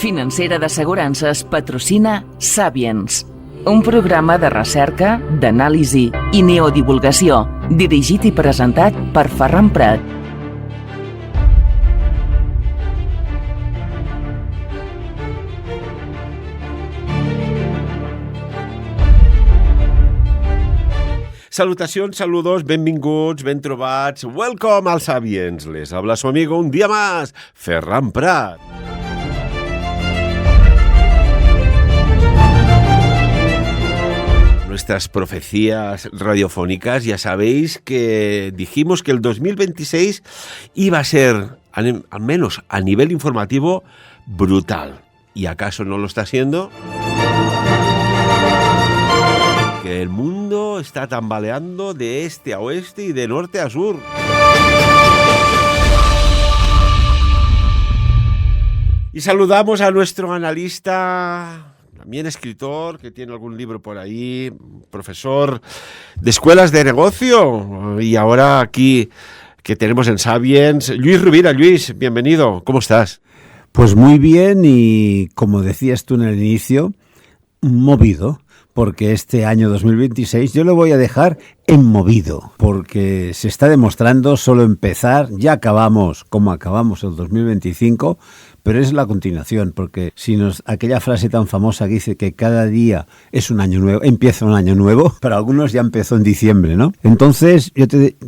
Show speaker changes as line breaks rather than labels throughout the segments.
financera d'assegurances patrocina Sapiens, un programa de recerca, d'anàlisi i neodivulgació, dirigit i presentat per Ferran Prat.
Salutacions, saludos, benvinguts, ben trobats. Welcome al Sapiens. Les habla su amigo un día más, Ferran Prat. Nuestras profecías radiofónicas, ya sabéis que dijimos que el 2026 iba a ser, al menos a nivel informativo, brutal. ¿Y acaso no lo está siendo? Que el mundo está tambaleando de este a oeste y de norte a sur. Y saludamos a nuestro analista, también escritor, que tiene algún libro por ahí, profesor de escuelas de negocio, y ahora aquí que tenemos en Sapiens, Lluís Rovira. Lluís, bienvenido, ¿cómo estás?
Pues muy bien, y como decías tú en el inicio, movido. Porque este año 2026 yo lo voy a dejar enmovido, porque se está demostrando solo empezar, ya acabamos como acabamos el 2025, pero es la continuación, porque si aquella frase tan famosa que dice que cada día es un año nuevo, empieza un año nuevo, para algunos ya empezó en diciembre, ¿no? Entonces,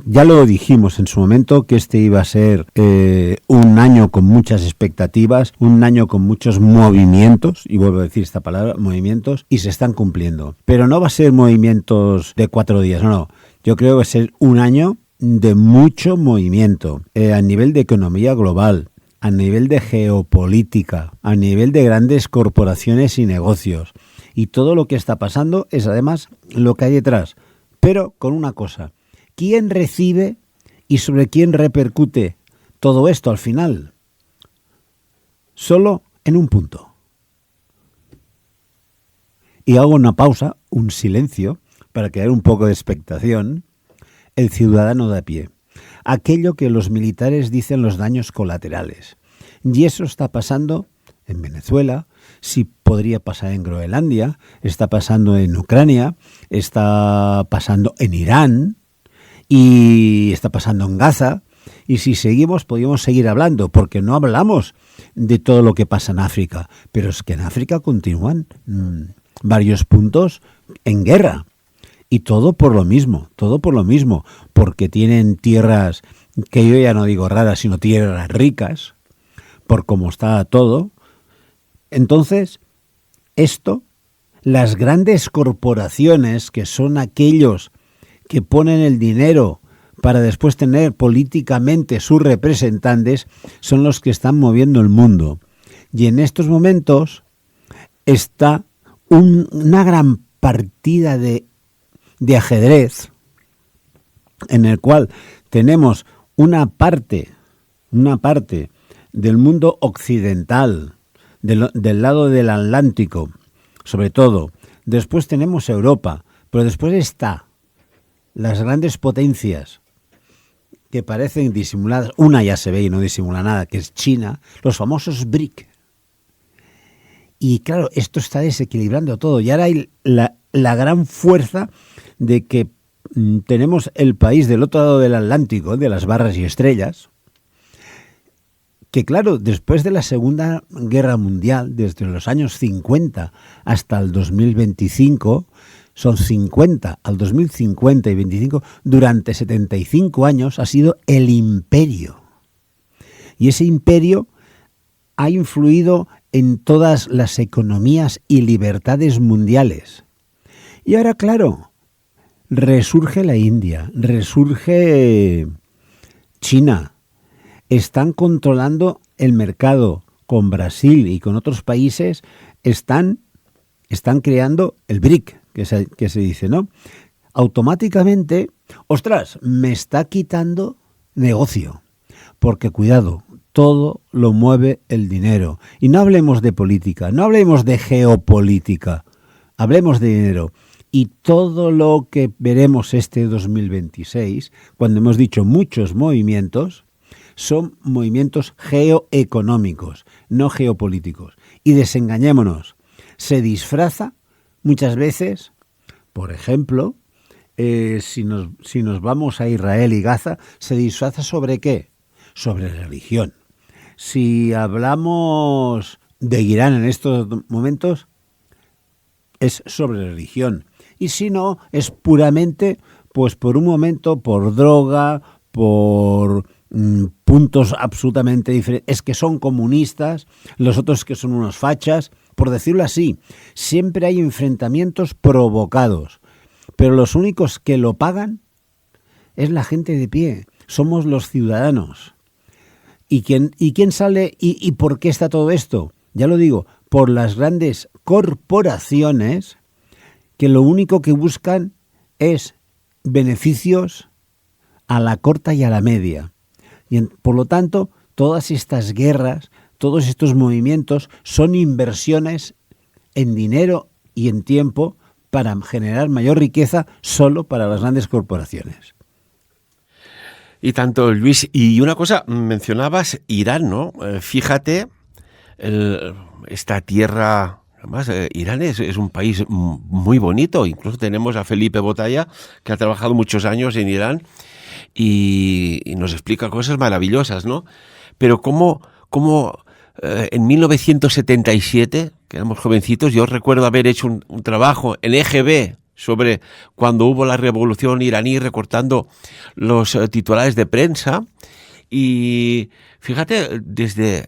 ya lo dijimos en su momento, que este iba a ser un año con muchas expectativas, un año con muchos movimientos, y vuelvo a decir esta palabra, movimientos, y se están cumpliendo. Pero no va a ser movimientos de 4 días, no. Yo creo que va a ser un año de mucho movimiento a nivel de economía global, a nivel de geopolítica, a nivel de grandes corporaciones y negocios. Y todo lo que está pasando es además lo que hay detrás. Pero con una cosa, ¿quién recibe y sobre quién repercute todo esto al final? Solo en un punto. Y hago una pausa, un silencio, para crear un poco de expectación. El ciudadano de a pie. Aquello que los militares dicen los daños colaterales. Y eso está pasando en Venezuela, sí podría pasar en Groenlandia, está pasando en Ucrania, está pasando en Irán y está pasando en Gaza. Y si seguimos, podríamos seguir hablando, porque no hablamos de todo lo que pasa en África. Pero es que en África continúan varios puntos en guerra. Y todo por lo mismo, porque tienen tierras, que yo ya no digo raras, sino tierras ricas, por cómo está todo. Entonces, las grandes corporaciones, que son aquellos que ponen el dinero para después tener políticamente sus representantes, son los que están moviendo el mundo. Y en estos momentos está una gran partida de ajedrez, en el cual tenemos una parte del mundo occidental, del lado del Atlántico, sobre todo. Después tenemos Europa, pero después está las grandes potencias que parecen disimuladas. Una ya se ve y no disimula nada, que es China, los famosos BRIC. Y claro, esto está desequilibrando todo. Y ahora hay la gran fuerza de que tenemos el país del otro lado del Atlántico, de las barras y estrellas, que claro, después de la Segunda Guerra Mundial, desde los años 50 hasta el 2025, son 50 al 2050 y 25, durante 75 años ha sido el imperio. Y ese imperio ha influido en todas las economías y libertades mundiales. Y ahora, claro, resurge la India, resurge China. Están controlando el mercado con Brasil y con otros países. Están creando el BRIC, que se dice, ¿no? Automáticamente, ostras, me está quitando negocio. Porque cuidado, todo lo mueve el dinero. Y no hablemos de política, no hablemos de geopolítica, hablemos de dinero. Y todo lo que veremos este 2026, cuando hemos dicho muchos movimientos, son movimientos geoeconómicos, no geopolíticos. Y desengañémonos, se disfraza muchas veces, por ejemplo, si nos vamos a Israel y Gaza, se disfraza ¿sobre qué? Sobre religión. Si hablamos de Irán en estos momentos, es sobre religión. Y si no, es puramente, pues por un momento, por droga, por puntos absolutamente diferentes. Es que son comunistas, los otros que son unos fachas, por decirlo así. Siempre hay enfrentamientos provocados, pero los únicos que lo pagan es la gente de pie, somos los ciudadanos. ¿Y quién sale y por qué está todo esto? Ya lo digo, por las grandes corporaciones que lo único que buscan es beneficios a la corta y a la media. Y por lo tanto, todas estas guerras, todos estos movimientos son inversiones en dinero y en tiempo para generar mayor riqueza solo para las grandes corporaciones.
Y tanto, Luis, y una cosa, mencionabas Irán, ¿no? Fíjate, esta tierra, además, Irán es un país muy bonito, incluso tenemos a Felipe Botalla, que ha trabajado muchos años en Irán y nos explica cosas maravillosas, ¿no? Pero cómo en 1977, que éramos jovencitos, yo recuerdo haber hecho un trabajo en EGB, sobre cuando hubo la revolución iraní, recortando los titulares de prensa. Y fíjate, desde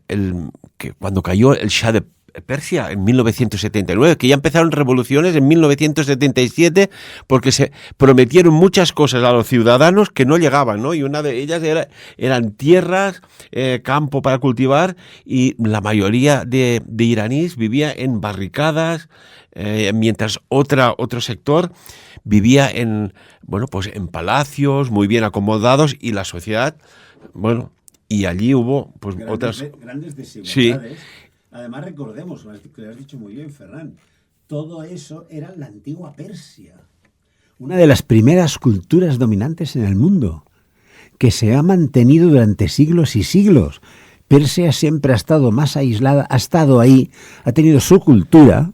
que cuando cayó el Shah de Persia en 1979, que ya empezaron revoluciones en 1977, porque se prometieron muchas cosas a los ciudadanos que no llegaban, ¿no? Y una de ellas eran tierras, campo para cultivar, y la mayoría de iraníes vivía en barricadas, mientras otro sector vivía en palacios muy bien acomodados, y la sociedad, y allí hubo pues
grandes desigualdades.
Sí.
Además, recordemos, que lo has dicho muy bien, Ferran, todo eso era la antigua Persia, una de las primeras culturas dominantes en el mundo, que se ha mantenido durante siglos y siglos. Persia siempre ha estado más aislada, ha estado ahí, ha tenido su cultura.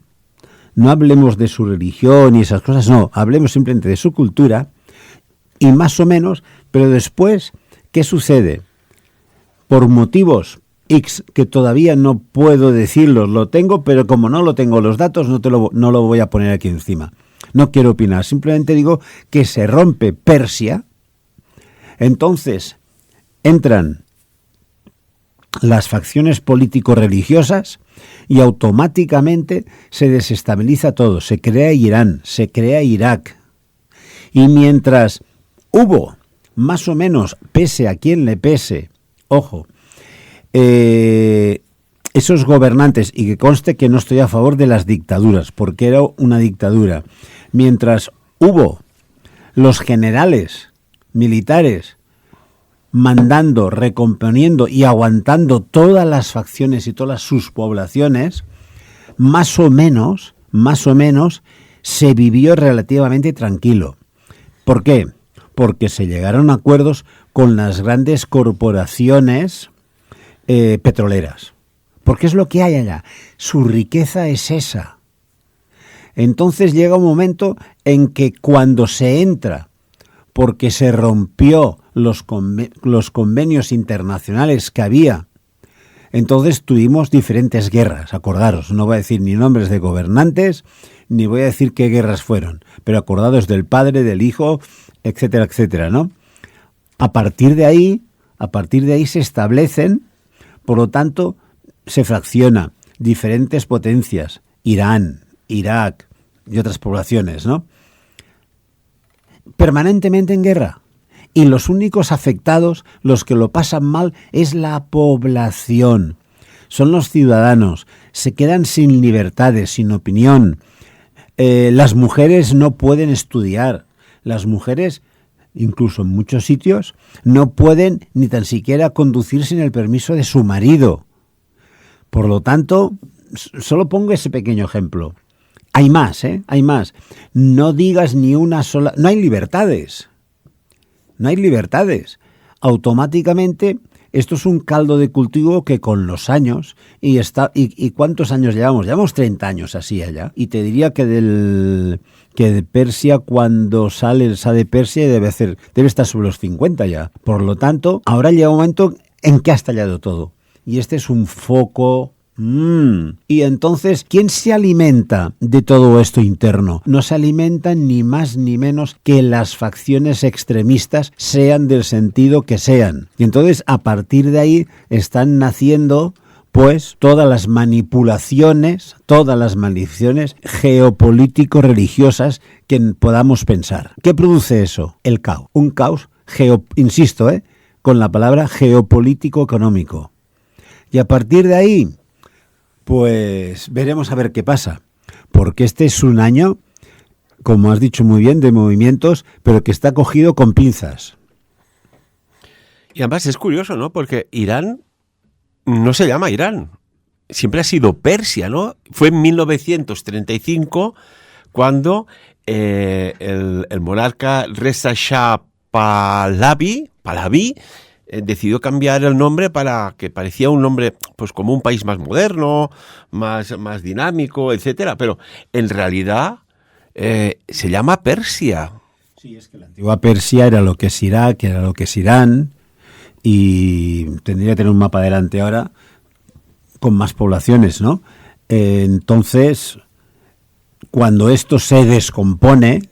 No hablemos de su religión y esas cosas, no, hablemos simplemente de su cultura y más o menos, pero después, ¿qué sucede? Por motivos X, que todavía no puedo decirlos, lo tengo, pero como no lo tengo los datos, no lo voy a poner aquí encima. No quiero opinar, simplemente digo que se rompe Persia, entonces entran las facciones político-religiosas y automáticamente se desestabiliza todo, se crea Irán, se crea Irak. Y mientras hubo, más o menos, pese a quien le pese, ojo, esos gobernantes, y que conste que no estoy a favor de las dictaduras, porque era una dictadura, mientras hubo los generales militares mandando, recomponiendo y aguantando todas las facciones y todas sus poblaciones, más o menos, se vivió relativamente tranquilo. ¿Por qué? Porque se llegaron a acuerdos con las grandes corporaciones petroleras. Porque es lo que hay allá. Su riqueza es esa. Entonces llega un momento en que cuando se entra, porque se rompió los convenios internacionales que había, entonces tuvimos diferentes guerras, acordaros, no voy a decir ni nombres de gobernantes, ni voy a decir qué guerras fueron, pero acordados del padre, del hijo, etcétera, etcétera, ¿no? A partir de ahí se establecen, por lo tanto, se fracciona diferentes potencias, Irán, Irak y otras poblaciones, ¿no? Permanentemente en guerra. Y los únicos afectados, los que lo pasan mal, es la población. Son los ciudadanos. Se quedan sin libertades, sin opinión. Las mujeres no pueden estudiar. Las mujeres, incluso en muchos sitios, no pueden ni tan siquiera conducir sin el permiso de su marido. Por lo tanto, solo pongo ese pequeño ejemplo. Hay más, hay más. No digas ni una sola... No hay libertades. No hay libertades. Automáticamente esto es un caldo de cultivo que con los años, ¿y cuántos años llevamos? Llevamos 30 años así allá. Y te diría que de Persia, cuando sale el Shah de Persia, debe estar sobre los 50 ya. Por lo tanto, ahora llega un momento en que ha estallado todo. Y este es un foco. Y entonces, ¿quién se alimenta de todo esto interno? No se alimentan ni más ni menos que las facciones extremistas, sean del sentido que sean. Y entonces, a partir de ahí, están naciendo pues todas las manipulaciones geopolítico-religiosas que podamos pensar. ¿Qué produce eso? El caos. Un caos, insisto, con la palabra geopolítico-económico. Y a partir de ahí, pues veremos a ver qué pasa. Porque este es un año, como has dicho muy bien, de movimientos, pero que está cogido con pinzas.
Y además es curioso, ¿no? Porque Irán no se llama Irán, siempre ha sido Persia, ¿no? Fue en 1935 cuando el monarca Reza Shah Pahlavi decidió cambiar el nombre para que parecía un nombre pues como un país más moderno, más dinámico, etcétera, pero en realidad se llama Persia.
Sí, es que la antigua Persia era lo que es Irak, era lo que es Irán, y tendría que tener un mapa delante ahora con más poblaciones, ¿no? Entonces, cuando esto se descompone,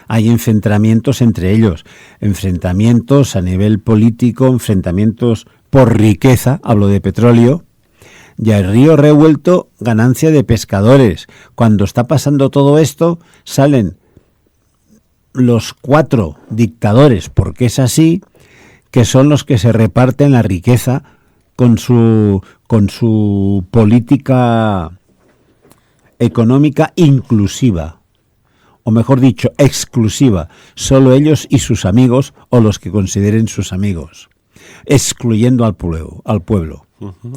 hay enfrentamientos entre ellos, enfrentamientos a nivel político, enfrentamientos por riqueza, hablo de petróleo, y el río revuelto, ganancia de pescadores. Cuando está pasando todo esto, salen los 4 dictadores, porque es así, que son los que se reparten la riqueza con su política económica inclusiva, o mejor dicho, exclusiva, solo ellos y sus amigos, o los que consideren sus amigos, excluyendo al pueblo,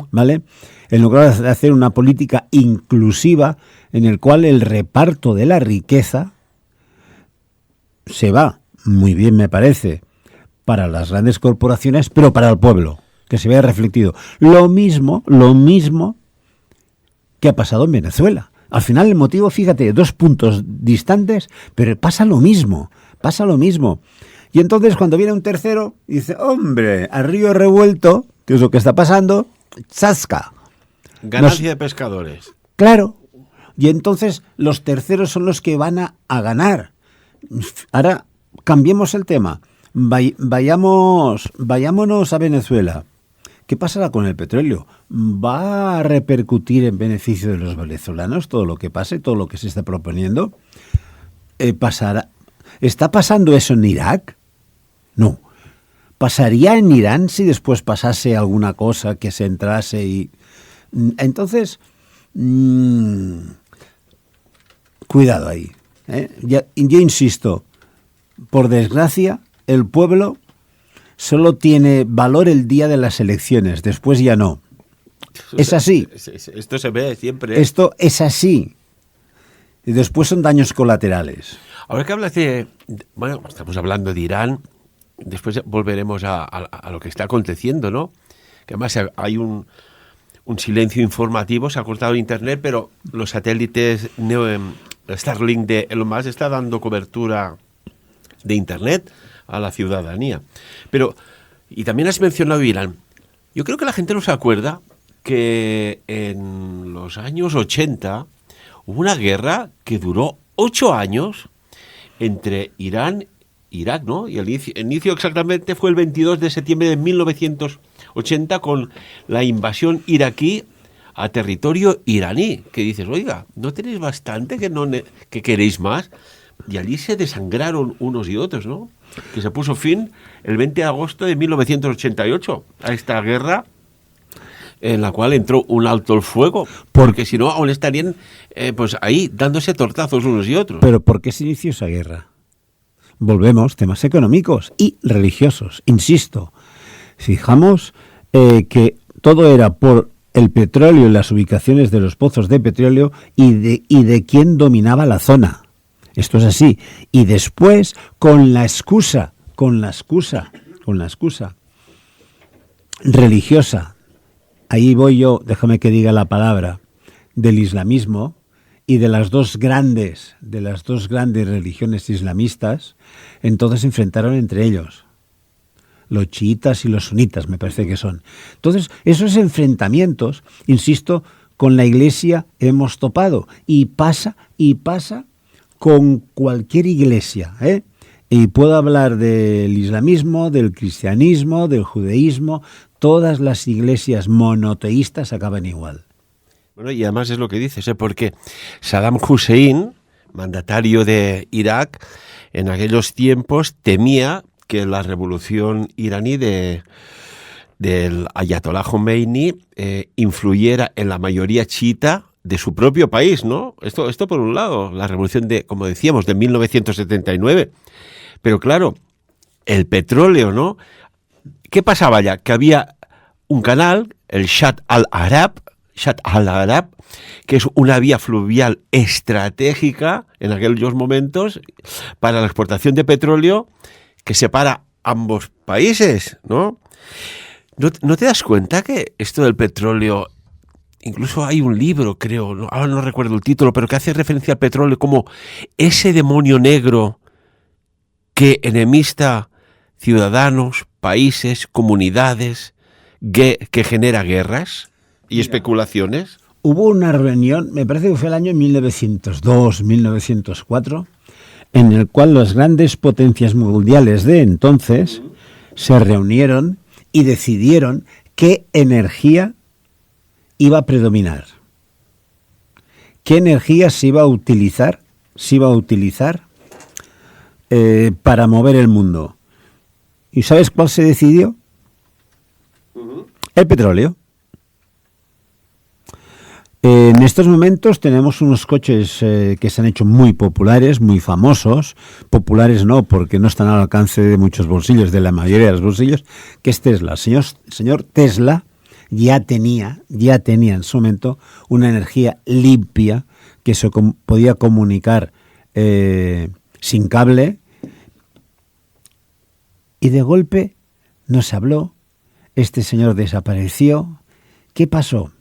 ¿vale? En lugar de hacer una política inclusiva en el cual el reparto de la riqueza se va, muy bien me parece, para las grandes corporaciones, pero para el pueblo, que se vea reflectido. Lo mismo que ha pasado en Venezuela. Al final el motivo, fíjate, 2 puntos distantes, pero pasa lo mismo. Y entonces cuando viene un tercero, dice, hombre, al río revuelto, que es lo que está pasando, ¡zasca!
Ganancia de pescadores.
Claro. Y entonces los terceros son los que van a ganar. Ahora, cambiemos el tema. Vayámonos a Venezuela. ¿Qué pasará con el petróleo? ¿Va a repercutir en beneficio de los venezolanos todo lo que pase, todo lo que se está proponiendo? ¿Pasará? ¿Está pasando eso en Irak? No. ¿Pasaría en Irán si después pasase alguna cosa que se entrase y...? Entonces, cuidado ahí. Yo insisto, por desgracia, el pueblo solo tiene valor el día de las elecciones, después ya no. Es así.
Esto se ve siempre.
Esto es así. Y después son daños colaterales.
Ahora que hablas bueno, estamos hablando de Irán, después volveremos a lo que está aconteciendo, ¿no? Que además hay un silencio informativo, se ha cortado internet, pero los satélites Starlink de Elon Musk está dando cobertura de internet a la ciudadanía. Y también has mencionado Irán. Yo creo que la gente no se acuerda que en los años 80 hubo una guerra que duró 8 años entre Irán e Irak, ¿no? Y el inicio exactamente fue el 22 de septiembre de 1980 con la invasión iraquí a territorio iraní. Que dices, oiga, ¿no tenéis bastante que queréis más? Y allí se desangraron unos y otros, ¿no? Que se puso fin el 20 de agosto de 1988 a esta guerra en la cual entró un alto el fuego, porque si no aún estarían pues ahí dándose tortazos unos y otros.
¿Pero por qué se inició esa guerra? Volvemos, temas económicos y religiosos, insisto. Fijamos que todo era por el petróleo y las ubicaciones de los pozos de petróleo y de quién dominaba la zona. Esto es así. Y después, con la excusa religiosa, ahí voy yo, déjame que diga la palabra, del islamismo y de las dos grandes religiones islamistas, entonces se enfrentaron entre ellos. Los chiitas y los sunitas, me parece que son. Entonces, esos enfrentamientos, insisto, con la Iglesia hemos topado. Y pasa con cualquier iglesia, ¿eh? Y puedo hablar del islamismo, del cristianismo, del judaísmo. Todas las iglesias monoteístas acaban igual.
Bueno, y además es lo que dices, ¿eh? Porque Saddam Hussein, mandatario de Irak, en aquellos tiempos temía que la revolución iraní del Ayatollah Khomeini influyera en la mayoría chiita de su propio país, ¿no? Esto por un lado, la revolución de, como decíamos, de 1979. Pero claro, el petróleo, ¿no? ¿Qué pasaba ya? Que había un canal, el Shatt al-Arab, que es una vía fluvial estratégica en aquellos momentos para la exportación de petróleo, que separa ambos países, ¿no? ¿No te das cuenta que esto del petróleo, incluso hay un libro, creo, ahora no recuerdo el título, pero que hace referencia al petróleo como ese demonio negro que enemista ciudadanos, países, comunidades, que genera guerras y especulaciones?
Hubo una reunión, me parece que fue el año 1902, 1904, en el cual las grandes potencias mundiales de entonces se reunieron y decidieron qué energía iba a predominar, qué energía se iba a utilizar para mover el mundo. ¿Y sabes cuál se decidió? El petróleo. En estos momentos tenemos unos coches que se han hecho muy populares, muy famosos. Populares no, porque no están al alcance de muchos bolsillos, de la mayoría de los bolsillos, que es Tesla. Señor Tesla ya tenía en su momento una energía limpia que se podía comunicar sin cable, y de golpe no se habló. Este señor desapareció. ¿Qué pasó?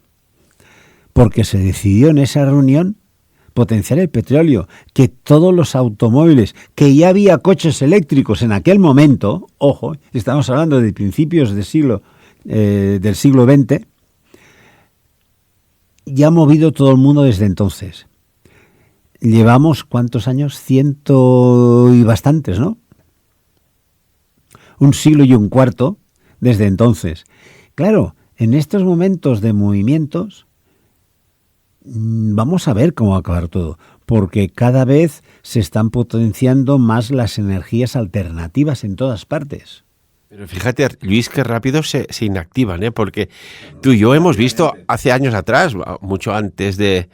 Porque se decidió en esa reunión potenciar el petróleo, que todos los automóviles, que ya había coches eléctricos en aquel momento, ojo, estamos hablando de principios del siglo XX, ya ha movido todo el mundo desde entonces. Llevamos, ¿cuántos años? 100 y bastantes, ¿no? Un siglo y un cuarto desde entonces. Claro, en estos momentos de movimientos, vamos a ver cómo va a acabar todo, porque cada vez se están potenciando más las energías alternativas en todas partes.
Pero fíjate, Luis, qué rápido se inactivan, ¿eh? Porque tú y yo hemos visto hace años atrás, mucho antes de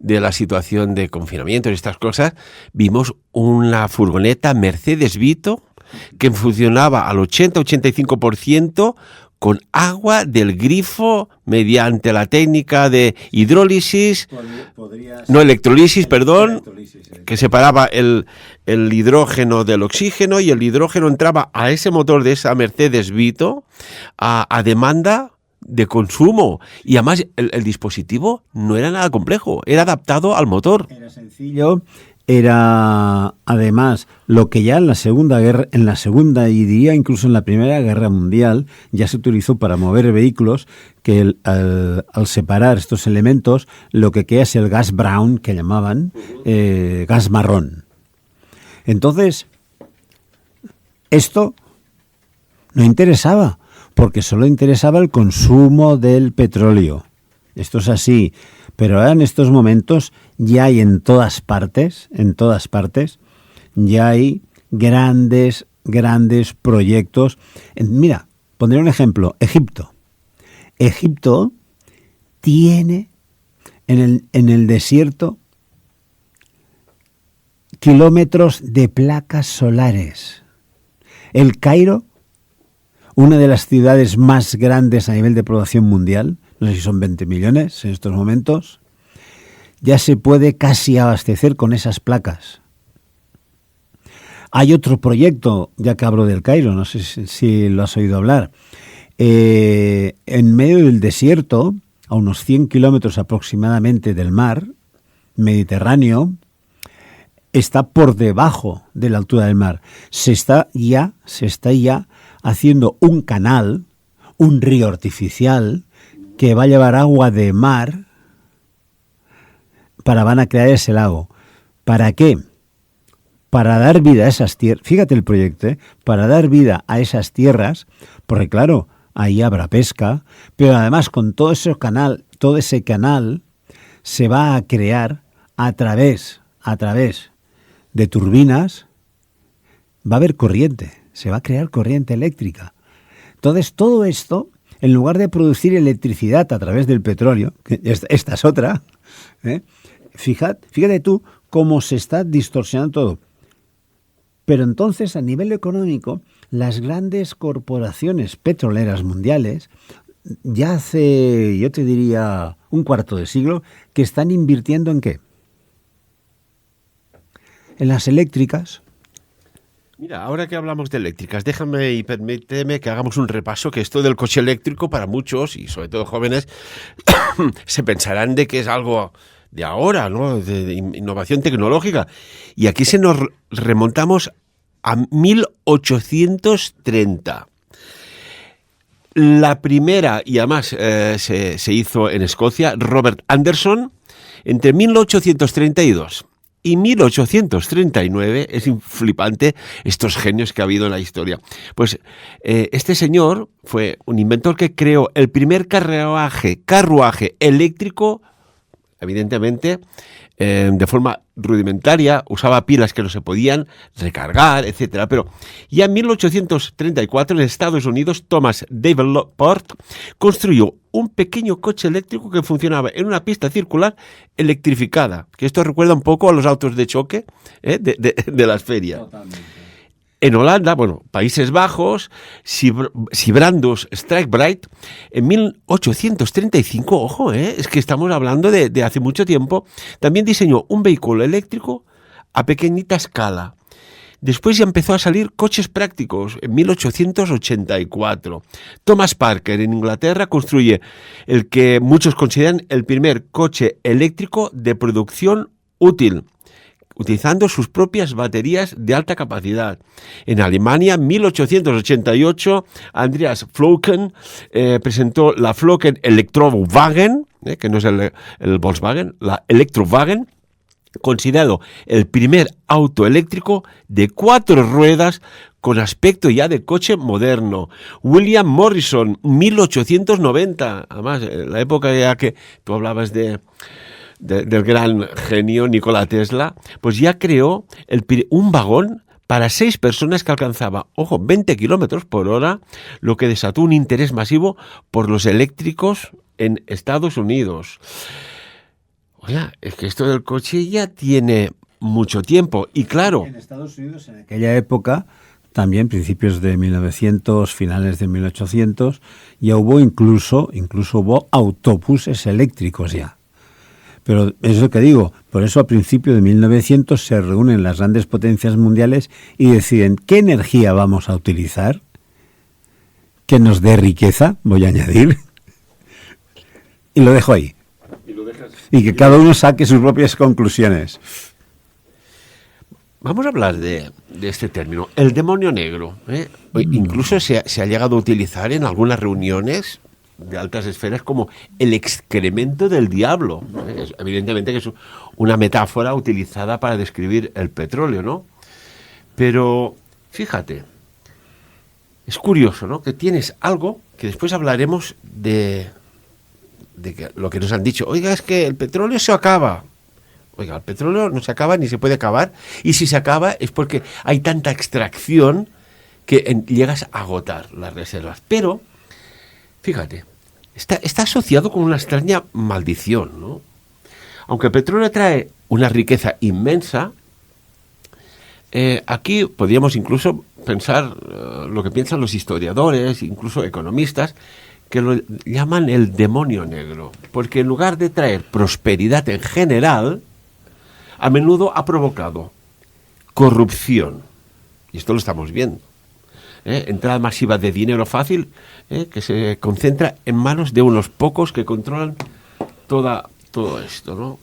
la situación de confinamiento y estas cosas, vimos una furgoneta Mercedes Vito que funcionaba al 80-85% con agua del grifo mediante la técnica de electrolisis, que separaba el hidrógeno del oxígeno, y el hidrógeno entraba a ese motor de esa Mercedes Vito a demanda de consumo. Y además el dispositivo no era nada complejo, era adaptado al motor.
Era sencillo. Era además lo que ya en la segunda y diría incluso en la Primera Guerra Mundial ya se utilizó para mover vehículos, que al separar estos elementos lo que queda es el gas brown, que llamaban gas marrón. Entonces, esto no interesaba, porque solo interesaba el consumo del petróleo. Esto es así. Pero ahora en estos momentos ya hay en todas partes, ya hay grandes proyectos. Mira, pondré un ejemplo, Egipto. Egipto tiene en el desierto kilómetros de placas solares. El Cairo, una de las ciudades más grandes a nivel de población mundial, no sé si son 20 millones en estos momentos, ya se puede casi abastecer con esas placas. Hay otro proyecto, ya que hablo del Cairo, no sé si lo has oído hablar, en medio del desierto, a unos 100 kilómetros aproximadamente del mar Mediterráneo, está por debajo de la altura del mar. Se está ya haciendo un canal, un río artificial que va a llevar agua de mar van a crear ese lago. ¿Para qué? Para dar vida a esas tierras. Fíjate el proyecto, para dar vida a esas tierras, porque claro, ahí habrá pesca, pero además con todo ese canal se va a crear a través de turbinas, va a haber corriente, se va a crear corriente eléctrica. Entonces todo esto, en lugar de producir electricidad a través del petróleo, que esta es otra, fíjate tú cómo se está distorsionando todo. Pero entonces, a nivel económico, las grandes corporaciones petroleras mundiales, ya hace, yo te diría, un cuarto de siglo, que están invirtiendo ¿en qué? En las eléctricas.
Mira, ahora que hablamos de eléctricas, déjame y permíteme que hagamos un repaso, que esto del coche eléctrico para muchos, y sobre todo jóvenes, se pensarán de que es algo de ahora, ¿no? De innovación tecnológica. Y aquí se nos remontamos a 1830. La primera, y además se hizo en Escocia, Robert Anderson, entre 1832 y 1839, es flipante estos genios que ha habido en la historia. Pues este señor fue un inventor que creó el primer carruaje eléctrico, evidentemente, de forma rudimentaria, usaba pilas que no se podían recargar, etcétera. Pero ya en 1834 en Estados Unidos, Thomas Davenport construyó un pequeño coche eléctrico que funcionaba en una pista circular electrificada, que esto recuerda un poco a los autos de choque de las ferias. Totalmente. En Holanda, Países Bajos, Sibrandus Strikebright, en 1835, ojo, es que estamos hablando de hace mucho tiempo, también diseñó un vehículo eléctrico a pequeñita escala. Después ya empezó a salir coches prácticos en 1884. Thomas Parker en Inglaterra construye el que muchos consideran el primer coche eléctrico de producción útil, utilizando sus propias baterías de alta capacidad. En Alemania, en 1888, Andreas Flocken presentó la Flocken Elektrowagen, que no es el Volkswagen, la Elektrowagen, considerado el primer auto eléctrico de 4 ruedas con aspecto ya de coche moderno. William Morrison, 1890, además, la época ya que tú hablabas del gran genio Nikola Tesla, pues ya creó un vagón para 6 personas que alcanzaba, 20 kilómetros por hora, lo que desató un interés masivo por los eléctricos en Estados Unidos. Oiga, es que esto del coche ya tiene mucho tiempo, y claro...
En Estados Unidos, en aquella época, también principios de 1900, finales de 1800, ya hubo incluso hubo autobuses eléctricos ya. Pero es lo que digo, por eso a principios de 1900 se reúnen las grandes potencias mundiales y deciden qué energía vamos a utilizar, que nos dé riqueza, voy a añadir, y lo dejo ahí. Y que cada uno saque sus propias conclusiones.
Vamos a hablar de este término, el demonio negro. Incluso se ha llegado a utilizar en algunas reuniones de altas esferas como el excremento del diablo. Evidentemente que es una metáfora utilizada para describir el petróleo, ¿no? Pero fíjate, es curioso, ¿no? Que tienes algo que después hablaremos de que lo que nos han dicho. Oiga, es que el petróleo se acaba. Oiga, el petróleo no se acaba ni se puede acabar, y si se acaba es porque hay tanta extracción que llegas a agotar las reservas. Pero fíjate, está asociado con una extraña maldición, ¿no? Aunque el petróleo trae una riqueza inmensa, aquí podríamos incluso pensar lo que piensan los historiadores, incluso economistas, que lo llaman el demonio negro, porque en lugar de traer prosperidad en general, a menudo ha provocado corrupción. Y esto lo estamos viendo. entrada masiva de dinero fácil, que se concentra en manos de unos pocos que controlan todo esto, ¿no?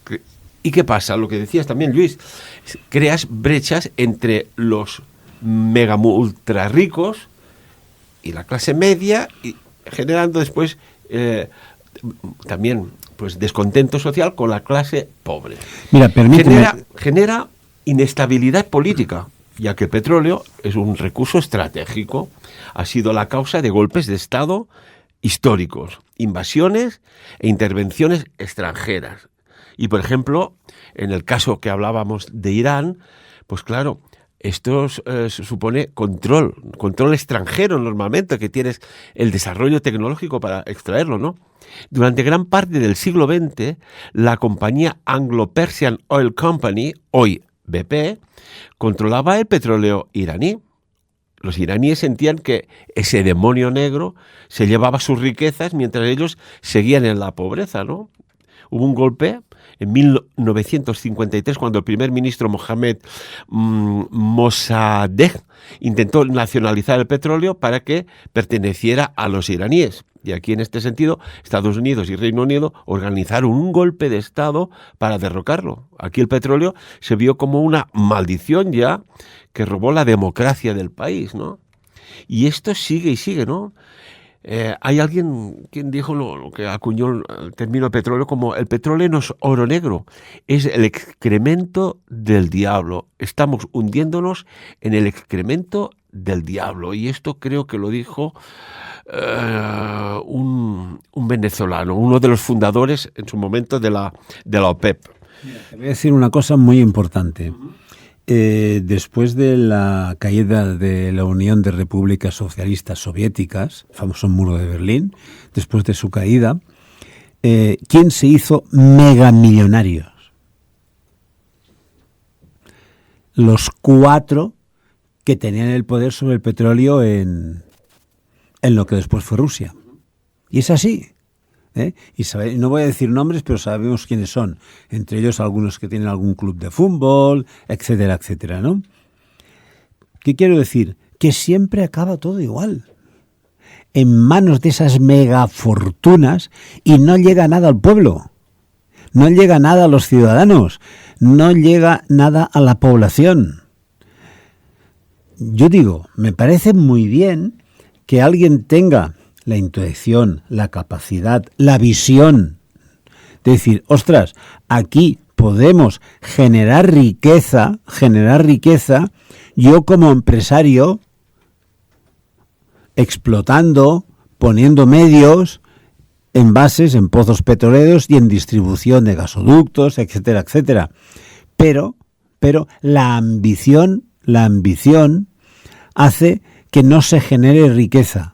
¿Y qué pasa? Lo que decías también, Luis, creas brechas entre los mega ultra ricos y la clase media, y generando después también pues descontento social con la clase pobre.
Mira, permíteme.
Genera inestabilidad política, ya que el petróleo es un recurso estratégico. Ha sido la causa de golpes de Estado históricos, invasiones e intervenciones extranjeras. Y, por ejemplo, en el caso que hablábamos de Irán, pues claro, esto supone control extranjero normalmente, que tienes el desarrollo tecnológico para extraerlo, ¿no? Durante gran parte del siglo XX, la compañía Anglo-Persian Oil Company, hoy BP, controlaba el petróleo iraní. Los iraníes sentían que ese demonio negro se llevaba sus riquezas mientras ellos seguían en la pobreza, ¿no? Hubo un golpe en 1953 cuando el primer ministro Mohammad Mossadegh intentó nacionalizar el petróleo para que perteneciera a los iraníes. Y aquí, en este sentido, Estados Unidos y Reino Unido organizaron un golpe de Estado para derrocarlo. Aquí el petróleo se vio como una maldición ya que robó la democracia del país, ¿no? Y esto sigue y sigue, ¿no? Hay alguien quien dijo lo que acuñó el término petróleo como el petróleo no es oro negro, es el excremento del diablo. Estamos hundiéndonos en el excremento del diablo. Y esto creo que lo dijo un venezolano, uno de los fundadores en su momento de la OPEP.
Mira, te voy a decir una cosa muy importante. Después de la caída de la Unión de Repúblicas Socialistas Soviéticas, el famoso muro de Berlín, después de su caída, ¿quién se hizo megamillonarios? Los 4 que tenían el poder sobre el petróleo en lo que después fue Rusia. Y es así. Y no voy a decir nombres, pero sabemos quiénes son. Entre ellos algunos que tienen algún club de fútbol, etcétera, etcétera, ¿no? ¿Qué quiero decir? Que siempre acaba todo igual. En manos de esas megafortunas y no llega nada al pueblo. No llega nada a los ciudadanos. No llega nada a la población. Yo digo, me parece muy bien que alguien tenga la intuición, la capacidad, la visión de decir, ostras, aquí podemos generar riqueza, yo como empresario, explotando, poniendo medios, envases en pozos petroleros y en distribución de gasoductos, etcétera, etcétera. Pero la ambición hace que no se genere riqueza.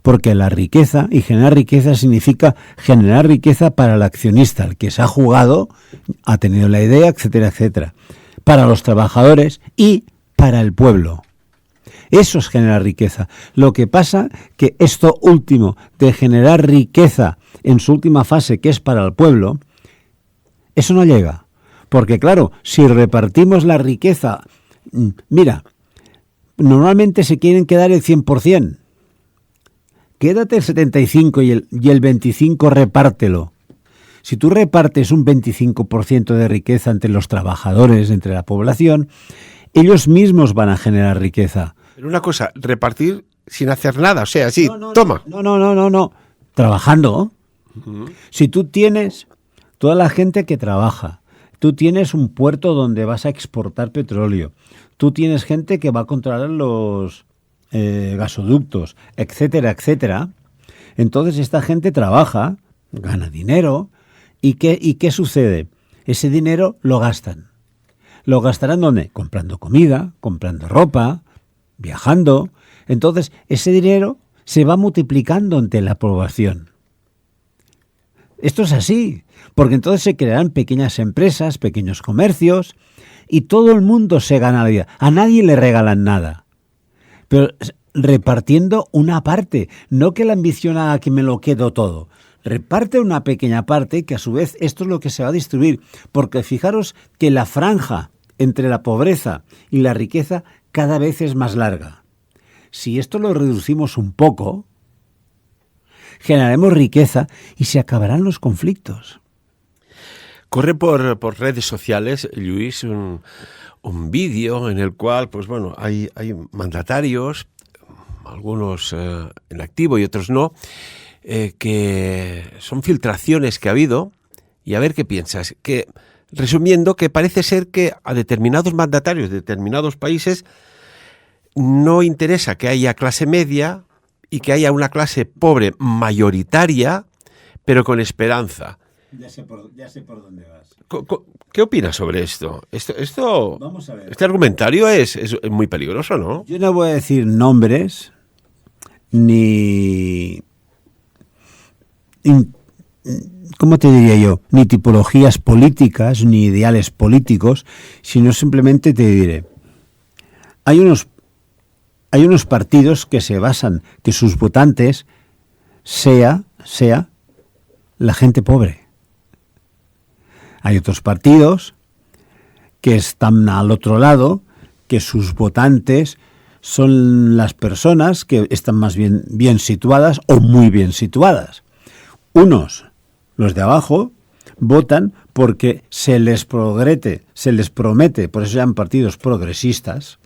Porque la riqueza, y generar riqueza significa generar riqueza para el accionista, el que se ha jugado, ha tenido la idea, etcétera, etcétera. Para los trabajadores y para el pueblo. Eso es generar riqueza. Lo que pasa que esto último, de generar riqueza en su última fase, que es para el pueblo, eso no llega. Porque claro, si repartimos la riqueza, mira, normalmente se quieren quedar el 100%. Quédate el 75 y el 25 repártelo. Si tú repartes un 25% de riqueza entre los trabajadores, entre la población, ellos mismos van a generar riqueza.
Pero una cosa, repartir sin hacer nada, o sea, sí, toma.
No. Trabajando. Uh-huh. Si tú tienes toda la gente que trabaja, tú tienes un puerto donde vas a exportar petróleo, tú tienes gente que va a controlar los gasoductos, etcétera, etcétera. Entonces esta gente trabaja, gana dinero, ¿y qué sucede? Ese dinero lo gastan. ¿Lo gastarán dónde? Comprando comida, comprando ropa, viajando. Entonces ese dinero se va multiplicando ante la población. Esto es así, porque entonces se crearán pequeñas empresas, pequeños comercios, y todo el mundo se gana la vida. A nadie le regalan nada. Pero repartiendo una parte, no que la ambición haga que me lo quedo todo. Reparte una pequeña parte que a su vez esto es lo que se va a distribuir. Porque fijaros que la franja entre la pobreza y la riqueza cada vez es más larga. si esto lo reducimos un poco, generaremos riqueza y se acabarán los conflictos.
Corre por redes sociales, Luis, un vídeo en el cual, pues bueno, hay mandatarios, algunos en activo y otros no, que son filtraciones que ha habido, y a ver qué piensas. Que, resumiendo, que parece ser que a determinados mandatarios de determinados países no interesa que haya clase media y que haya una clase pobre mayoritaria, pero con esperanza.
Ya sé por dónde vas.
¿Qué opinas sobre esto?
Vamos a ver.
Este argumentario es muy peligroso, ¿no?
Yo no voy a decir nombres ni... ¿Cómo te diría yo? Ni tipologías políticas, ni ideales políticos, sino simplemente te diré, hay unos partidos que se basan que sus votantes sea la gente pobre. Hay otros partidos que están al otro lado, que sus votantes son las personas que están más bien situadas o muy bien situadas. Unos, los de abajo, votan porque se les promete, por eso se llaman partidos progresistas,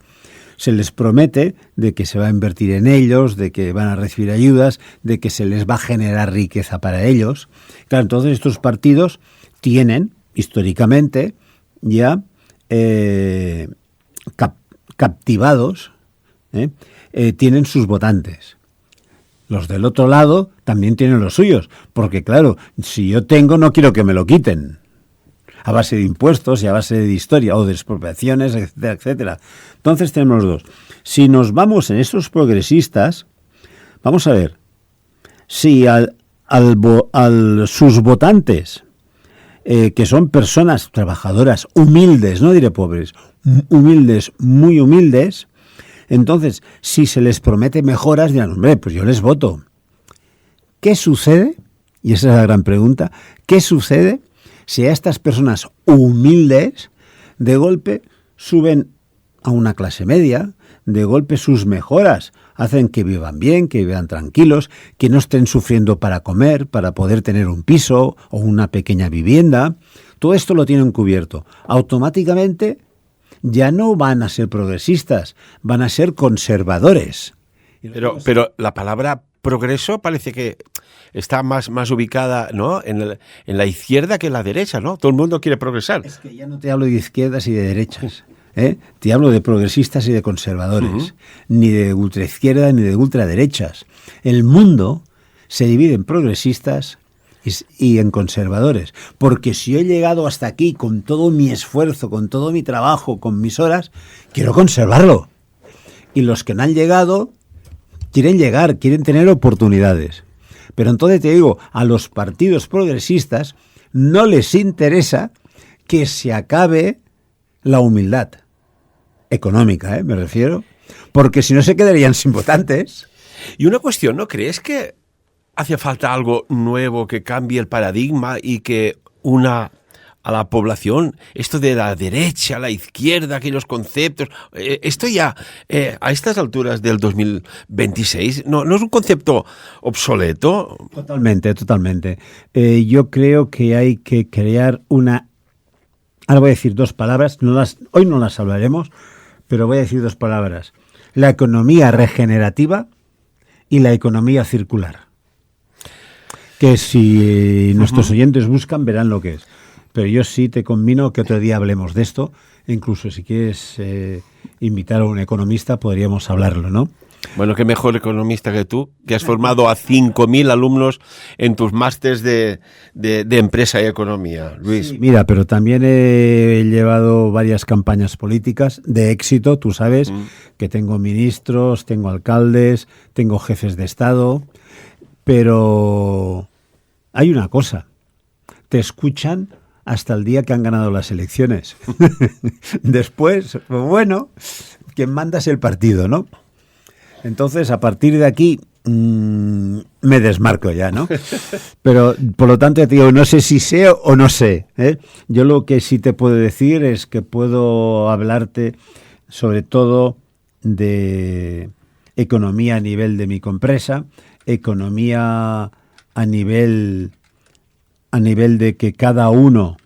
se les promete de que se va a invertir en ellos, de que van a recibir ayudas, de que se les va a generar riqueza para ellos. Claro, entonces estos partidos tienen, históricamente, ya captivados, tienen sus votantes. Los del otro lado también tienen los suyos, porque claro, si yo tengo, no quiero que me lo quiten, a base de impuestos y a base de historia o de expropiaciones, etcétera, etcétera. Entonces tenemos los dos. Si nos vamos en estos progresistas, vamos a ver, si sus votantes, que son personas trabajadoras, humildes, no diré pobres, humildes, muy humildes, entonces, si se les promete mejoras, dirán, hombre, pues yo les voto. ¿Qué sucede? Y esa es la gran pregunta. ¿Qué sucede si a estas personas humildes de golpe suben a una clase media, de golpe sus mejoras hacen que vivan bien, que vivan tranquilos, que no estén sufriendo para comer, para poder tener un piso o una pequeña vivienda? Todo esto lo tienen cubierto. Automáticamente ya no van a ser progresistas, van a ser conservadores.
Pero la palabra progreso parece que está más ubicada, ¿no?, en la izquierda que en la derecha, ¿no? Todo el mundo quiere progresar.
Es que ya no te hablo de izquierdas y de derechas, te hablo de progresistas y de conservadores, ni de ultraizquierda ni de ultraderechas. El mundo se divide en progresistas y en conservadores, porque si yo he llegado hasta aquí con todo mi esfuerzo, con todo mi trabajo, con mis horas, quiero conservarlo. Y los que no han llegado quieren llegar, quieren tener oportunidades. Pero entonces te digo, a los partidos progresistas no les interesa que se acabe la humildad económica, me refiero, porque si no se quedarían sin votantes.
Y una cuestión, ¿no crees que hace falta algo nuevo que cambie el paradigma y que una a la población, esto de la derecha, la izquierda, aquellos conceptos, esto ya a estas alturas del 2026 no es un concepto obsoleto?
Totalmente. Yo creo que hay que crear ahora voy a decir dos palabras, hoy no las hablaremos, pero voy a decir dos palabras: la economía regenerativa y la economía circular. Que si nuestros oyentes buscan, verán lo que es. Pero yo sí te convino que otro día hablemos de esto. Incluso si quieres invitar a un economista, podríamos hablarlo, ¿no?
Bueno, qué mejor economista que tú, que has formado a 5.000 alumnos en tus másters de empresa y economía, Luis.
Sí, mira, pero también he llevado varias campañas políticas de éxito. Tú sabes que tengo ministros, tengo alcaldes, tengo jefes de Estado, pero hay una cosa: te escuchan hasta el día que han ganado las elecciones. Después, bueno, quien manda es el partido, ¿no? Entonces, a partir de aquí, me desmarco ya, ¿no? Pero, por lo tanto, te digo, no sé si sé o no sé, ¿eh? Yo lo que sí te puedo decir es que puedo hablarte sobre todo de economía a nivel de microempresa, economía a nivel de que cada uno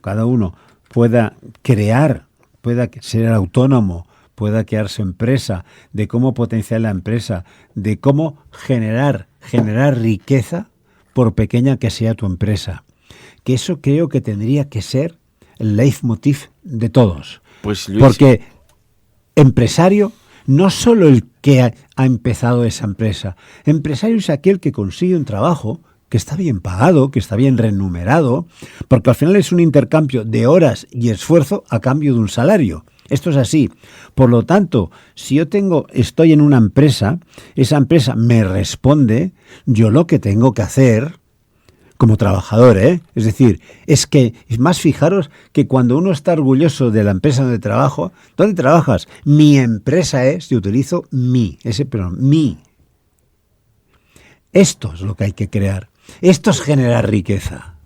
pueda crear, pueda ser autónomo, pueda crear su empresa, de cómo potenciar la empresa, de cómo generar riqueza por pequeña que sea tu empresa. Que eso creo que tendría que ser el leitmotiv de todos.
Pues, Luis,
porque empresario no solo el que ha empezado esa empresa. Empresario es aquel que consigue un trabajo que está bien pagado, que está bien remunerado, porque al final es un intercambio de horas y esfuerzo a cambio de un salario. Esto es así. Por lo tanto, si yo estoy en una empresa, esa empresa me responde, yo lo que tengo que hacer como trabajador, es decir, es que más fijaros que cuando uno está orgulloso de la empresa donde trabajo, ¿dónde trabajas? Mi empresa es, yo utilizo mi. Esto es lo que hay que crear. Esto es generar riqueza.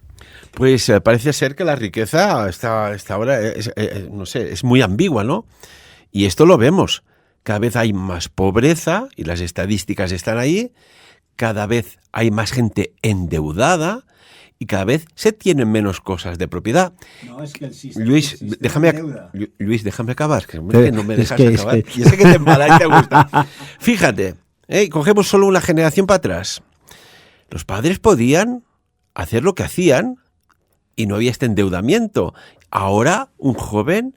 pues parece ser que la riqueza está ahora, no sé, es muy ambigua, ¿no? Y esto lo vemos. Cada vez hay más pobreza, y las estadísticas están ahí. Cada vez hay más gente endeudada y cada vez se tienen menos cosas de propiedad.
No, es que el sistema,
Luis, déjame acabar, que no me dejas acabar.
Que...
Yo sé que te embala y te gusta. Fíjate, cogemos solo una generación para atrás. Los padres podían hacer lo que hacían y no había este endeudamiento. Ahora, un joven...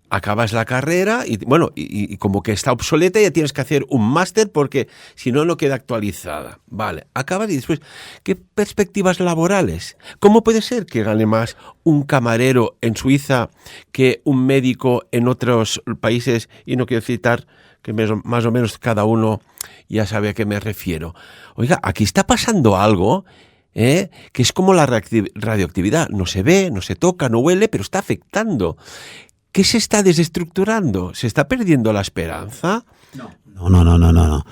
acabas la carrera y bueno, y como que está obsoleta, ya tienes que hacer un máster porque si no, no queda actualizada. Vale, acabas y después, ¿qué perspectivas laborales? ¿Cómo puede ser que gane más un camarero en Suiza que un médico en otros países? Y no quiero citar, que más o menos cada uno ya sabe a qué me refiero. Oiga, aquí está pasando algo, que es como la radioactividad. No se ve, no se toca, no huele, pero está afectando. ¿Qué se está desestructurando? ¿Se está perdiendo la esperanza?
No.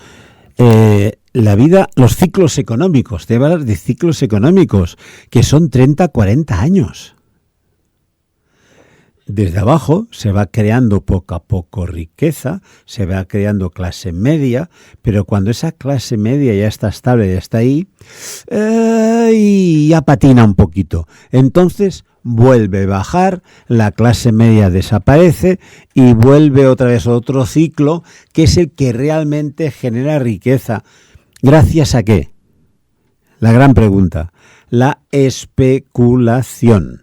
La vida, los ciclos económicos, te hablar de ciclos económicos, que son 30, 40 años. Desde abajo se va creando poco a poco riqueza, se va creando clase media, pero cuando esa clase media ya está estable, ya está ahí, y ya patina un poquito. Entonces vuelve a bajar, la clase media desaparece y vuelve otra vez otro ciclo que es el que realmente genera riqueza. ¿Gracias a qué? La gran pregunta. La especulación.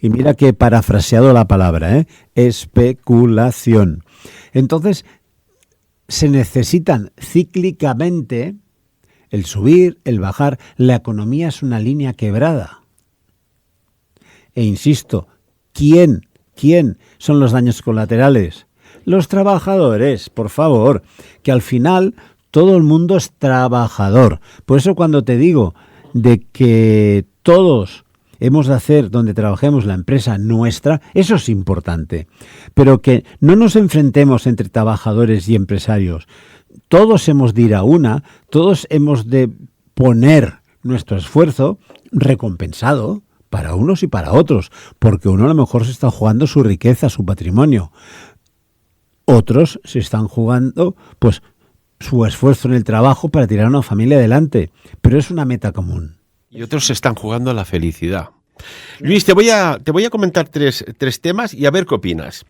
Y mira que he parafraseado la palabra, especulación. Entonces, se necesitan cíclicamente el subir, el bajar. La economía es una línea quebrada. E insisto, ¿quién son los daños colaterales? Los trabajadores, por favor, que al final todo el mundo es trabajador. Por eso cuando te digo de que todos hemos de hacer donde trabajemos la empresa nuestra, eso es importante. Pero que no nos enfrentemos entre trabajadores y empresarios. Todos hemos de ir a una, todos hemos de poner nuestro esfuerzo recompensado para unos y para otros, porque uno a lo mejor se está jugando su riqueza, su patrimonio. Otros se están jugando pues su esfuerzo en el trabajo para tirar a una familia adelante, pero es una meta común.
Y otros se están jugando a la felicidad. Luis, te voy a comentar tres temas y a ver qué opinas.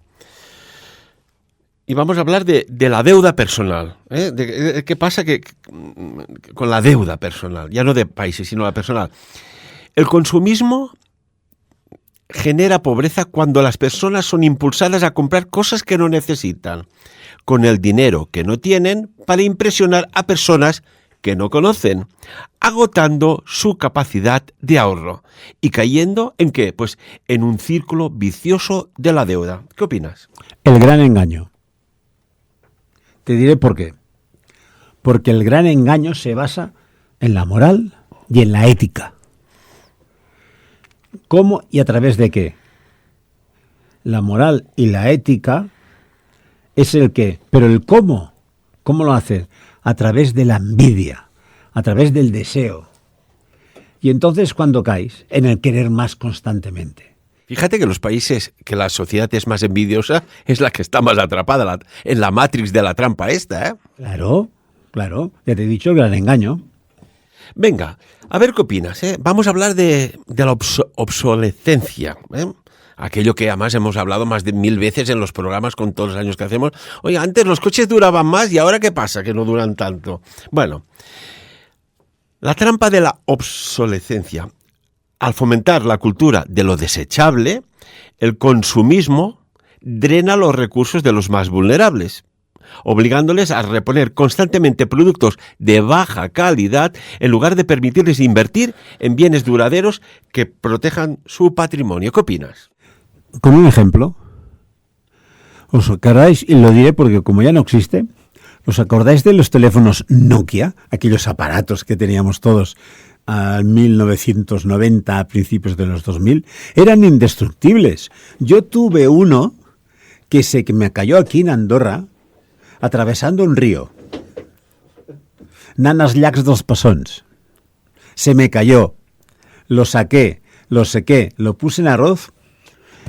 Y vamos a hablar de la deuda personal. ¿Qué pasa con la deuda personal? Ya no de países, sino la personal. El consumismo genera pobreza cuando las personas son impulsadas a comprar cosas que no necesitan, con el dinero que no tienen para impresionar a personas que no conocen, agotando su capacidad de ahorro y cayendo ¿en qué? Pues en un círculo vicioso de la deuda. ¿Qué opinas?
El gran engaño. Te diré por qué. Porque el gran engaño se basa en la moral y en la ética. ¿Cómo y a través de qué? La moral y la ética es el qué, pero el cómo. ¿Cómo lo hace? A través de la envidia, a través del deseo. Y entonces, ¿cuándo caes? En el querer más constantemente.
Fíjate que los países que la sociedad es más envidiosa es la que está más atrapada en la matrix de la trampa esta, ¿eh?
Claro, claro. Ya te he dicho el gran engaño.
Venga, a ver qué opinas, ¿eh? Vamos a hablar de la obsolescencia, ¿eh? Aquello que además hemos hablado más de 1000 veces en los programas con todos los años que hacemos. Oye, antes los coches duraban más y ahora ¿qué pasa? Que no duran tanto. Bueno, la trampa de la obsolescencia. Al fomentar la cultura de lo desechable, el consumismo drena los recursos de los más vulnerables, obligándoles a reponer constantemente productos de baja calidad en lugar de permitirles invertir en bienes duraderos que protejan su patrimonio. ¿Qué opinas?
Con un ejemplo, os acordáis, y lo diré porque como ya no existe, ¿os acordáis de los teléfonos Nokia? Aquellos aparatos que teníamos todos al 1990, a principios de los 2000, eran indestructibles. Yo tuve uno que me cayó aquí en Andorra, atravesando un río. Nanas llacs dels Passons. Se me cayó. Lo saqué, lo sequé, lo puse en arroz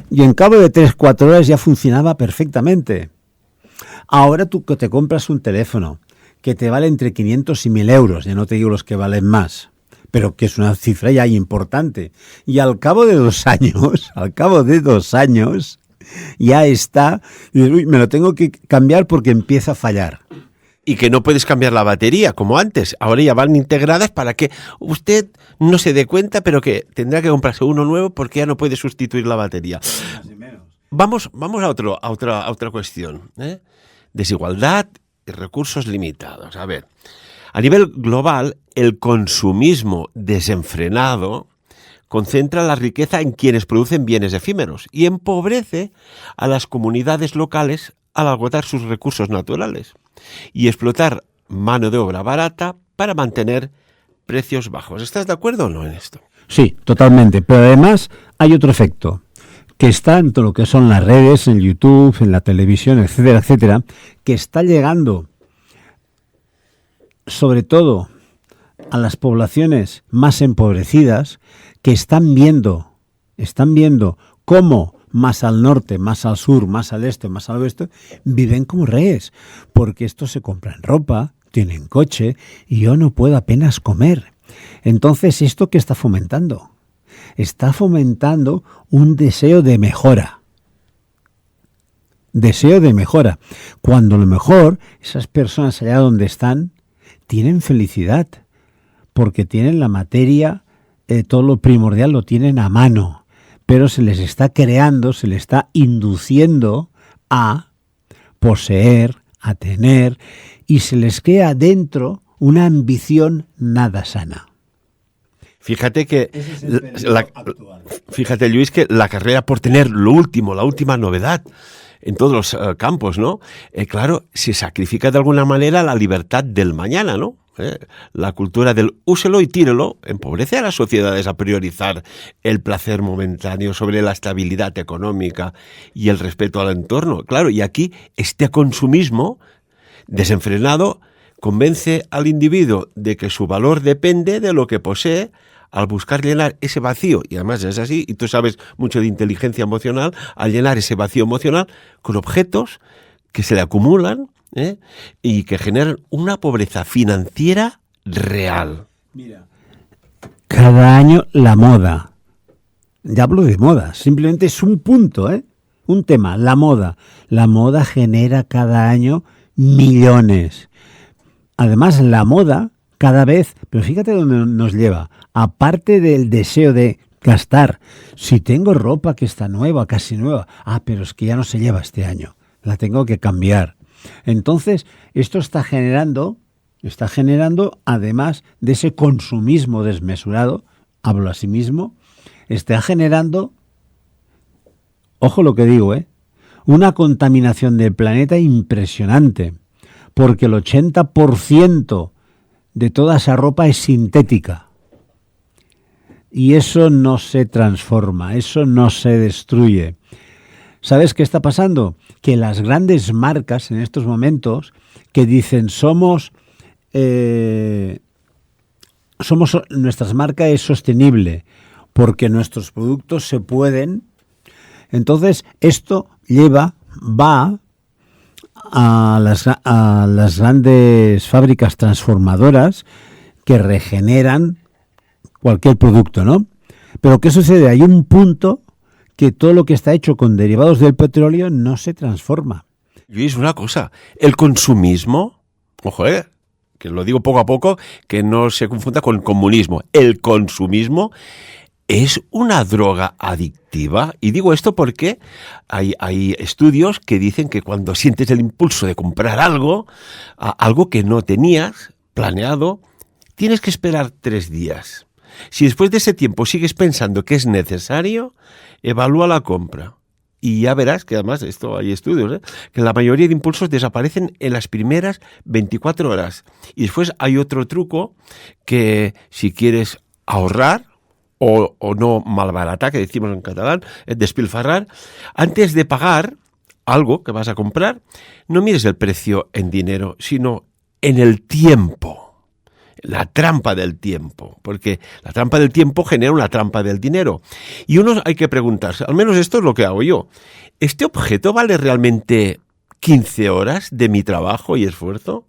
y en cabo de 3-4 horas ya funcionaba perfectamente. Ahora tú que te compras un teléfono que te vale entre 500 y 1000 euros, ya no te digo los que valen más, pero que es una cifra ya importante. Y al cabo de 2 años, ya está, y uy, me lo tengo que cambiar porque empieza a fallar.
Y que no puedes cambiar la batería como antes. Ahora ya van integradas para que usted no se dé cuenta, pero que tendrá que comprarse uno nuevo porque ya no puede sustituir la batería. Vamos a otra cuestión, ¿eh? Desigualdad y recursos limitados. A ver, a nivel global, el consumismo desenfrenado concentra la riqueza en quienes producen bienes efímeros y empobrece a las comunidades locales al agotar sus recursos naturales y explotar mano de obra barata para mantener precios bajos. ¿Estás de acuerdo o no en esto?
Sí, totalmente. Pero además hay otro efecto que está en todo lo que son las redes, en YouTube, en la televisión, etcétera, etcétera, que está llegando sobre todo a las poblaciones más empobrecidas, que están viendo cómo más al norte, más al sur, más al este, más al oeste, viven como reyes, porque estos se compran ropa, tienen coche, y yo no puedo apenas comer. Entonces, ¿esto qué está fomentando? Está fomentando un deseo de mejora. Deseo de mejora. Cuando a lo mejor esas personas allá donde están tienen felicidad, porque tienen la materia, todo lo primordial lo tienen a mano, pero se les está creando, se les está induciendo a poseer, a tener, y se les crea dentro una ambición nada sana.
Fíjate que fíjate, Luis, que la carrera por tener lo último, la última novedad en todos los campos, ¿no? Claro, se sacrifica de alguna manera la libertad del mañana, ¿no? La cultura del úselo y tírelo empobrece a las sociedades a priorizar el placer momentáneo sobre la estabilidad económica y el respeto al entorno. Claro, y aquí este consumismo desenfrenado convence al individuo de que su valor depende de lo que posee al buscar llenar ese vacío, y además es así, y tú sabes mucho de inteligencia emocional, al llenar ese vacío emocional con objetos que se le acumulan, y que generan una pobreza financiera real.
Mira, cada año la moda, ya hablo de moda, simplemente es un punto, un tema, la moda. La moda genera cada año millones. Además, la moda cada vez, pero fíjate dónde nos lleva, aparte del deseo de gastar, si tengo ropa que está nueva, casi nueva, pero es que ya no se lleva este año, la tengo que cambiar. Entonces, esto está generando, además de ese consumismo desmesurado, hablo a sí mismo, está generando, ojo lo que digo, una contaminación del planeta impresionante, porque el 80% de toda esa ropa es sintética. Y eso no se transforma, eso no se destruye. ¿Sabes qué está pasando? Que las grandes marcas en estos momentos que dicen nuestra marca es sostenible porque nuestros productos se pueden Entonces, esto va a las grandes fábricas transformadoras que regeneran cualquier producto, ¿no? Pero ¿qué sucede? Hay un punto que todo lo que está hecho con derivados del petróleo no se transforma.
Luis, una cosa, el consumismo, ojo, que lo digo poco a poco, que no se confunda con el comunismo. El consumismo es una droga adictiva. Y digo esto porque hay estudios que dicen que cuando sientes el impulso de comprar algo que no tenías planeado, tienes que esperar 3 días. Si después de ese tiempo sigues pensando que es necesario, evalúa la compra. Y ya verás que además, esto hay estudios, que la mayoría de impulsos desaparecen en las primeras 24 horas. Y después hay otro truco que si quieres ahorrar o no malbaratar, que decimos en catalán, es despilfarrar, antes de pagar algo que vas a comprar, no mires el precio en dinero, sino en el tiempo. La trampa del tiempo, porque la trampa del tiempo genera una trampa del dinero. Y uno hay que preguntarse, al menos esto es lo que hago yo, ¿este objeto vale realmente 15 horas de mi trabajo y esfuerzo?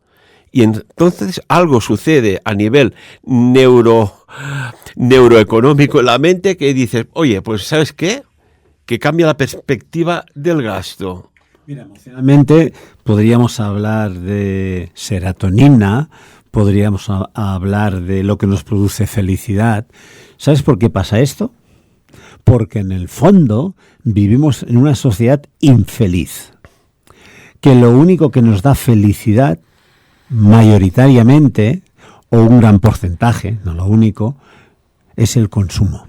Y entonces algo sucede a nivel neuroeconómico en la mente que dices, oye, pues ¿sabes qué? Que cambia la perspectiva del gasto.
Mira, emocionalmente podríamos hablar de serotonina, podríamos hablar de lo que nos produce felicidad. ¿Sabes por qué pasa esto? Porque en el fondo vivimos en una sociedad infeliz, que lo único que nos da felicidad mayoritariamente, o un gran porcentaje, no lo único, es el consumo.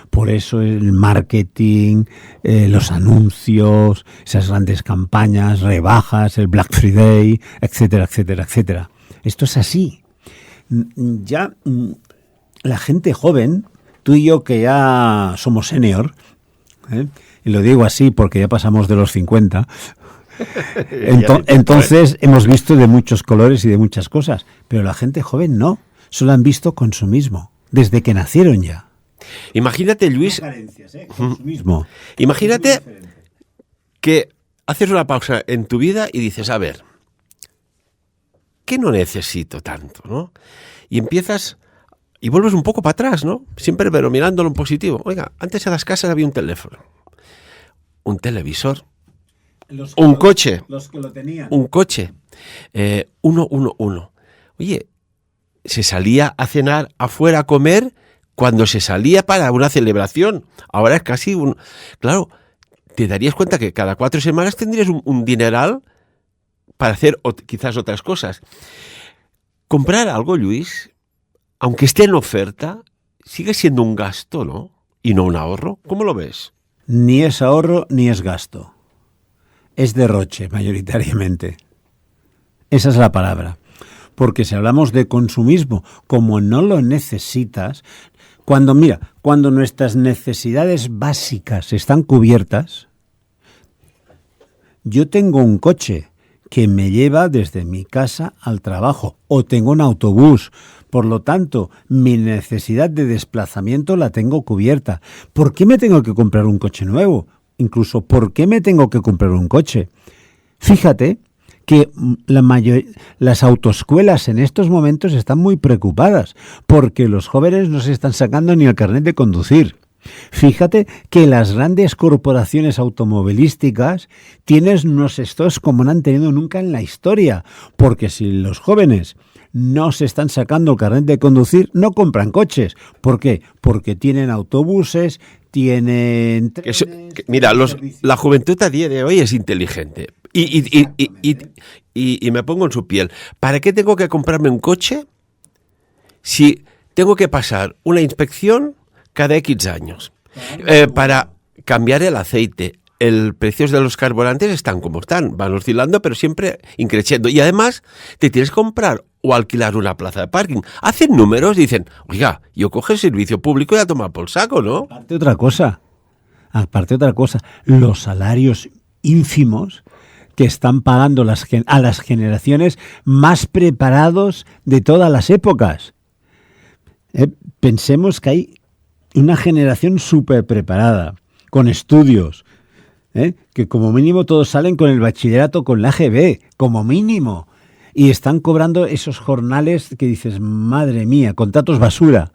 Por eso el marketing, los anuncios, esas grandes campañas, rebajas, el Black Friday, etcétera, etcétera, etcétera. Esto es así. Ya la gente joven, tú y yo que ya somos senior, y lo digo así porque ya pasamos de los 50, entonces hemos visto de muchos colores y de muchas cosas, pero la gente joven no, solo han visto consumismo, desde que nacieron ya.
Imagínate, Luis,
consumismo.
Imagínate que haces una pausa en tu vida y dices, a ver, ¿qué no necesito tanto, no? Y empiezas y vuelves un poco para atrás, ¿no? Siempre pero mirándolo en positivo. Oiga, antes en las casas había un teléfono, un televisor, un coche,
los que lo tenían.
un coche, 111. Oye, se salía a cenar afuera a comer cuando se salía para una celebración. Ahora es casi un... Claro, te darías cuenta que cada 4 semanas tendrías un dineral para hacer quizás otras cosas. Comprar algo, Luis, aunque esté en oferta, sigue siendo un gasto, ¿no? Y no un ahorro. ¿Cómo lo ves?
Ni es ahorro ni es gasto. Es derroche, mayoritariamente. Esa es la palabra. Porque si hablamos de consumismo, como no lo necesitas, cuando nuestras necesidades básicas están cubiertas, yo tengo un coche que me lleva desde mi casa al trabajo, o tengo un autobús. Por lo tanto, mi necesidad de desplazamiento la tengo cubierta. ¿Por qué me tengo que comprar un coche nuevo? Incluso, ¿por qué me tengo que comprar un coche? Fíjate que las autoescuelas en estos momentos están muy preocupadas porque los jóvenes no se están sacando ni el carnet de conducir. Fíjate que las grandes corporaciones automovilísticas tienen unos stocks como no han tenido nunca en la historia, porque si los jóvenes no se están sacando el carnet de conducir, no compran coches. ¿Por qué? Porque tienen autobuses, tienen trenes...
Mira, la juventud a día de hoy es inteligente. Y me pongo en su piel. ¿Para qué tengo que comprarme un coche si tengo que pasar una inspección cada X años? Para cambiar el aceite. El precios de los carburantes están como están, van oscilando, pero siempre increciendo. Y además, te tienes que comprar o alquilar una plaza de parking. Hacen números y dicen, oiga, yo cojo el servicio público y a tomar por saco, ¿no?
Aparte otra cosa, los salarios ínfimos que están pagando a las generaciones más preparados de todas las épocas. Pensemos que hay una generación súper preparada, con estudios, que como mínimo todos salen con el bachillerato, con la AGB, como mínimo, y están cobrando esos jornales que dices, madre mía, contratos basura.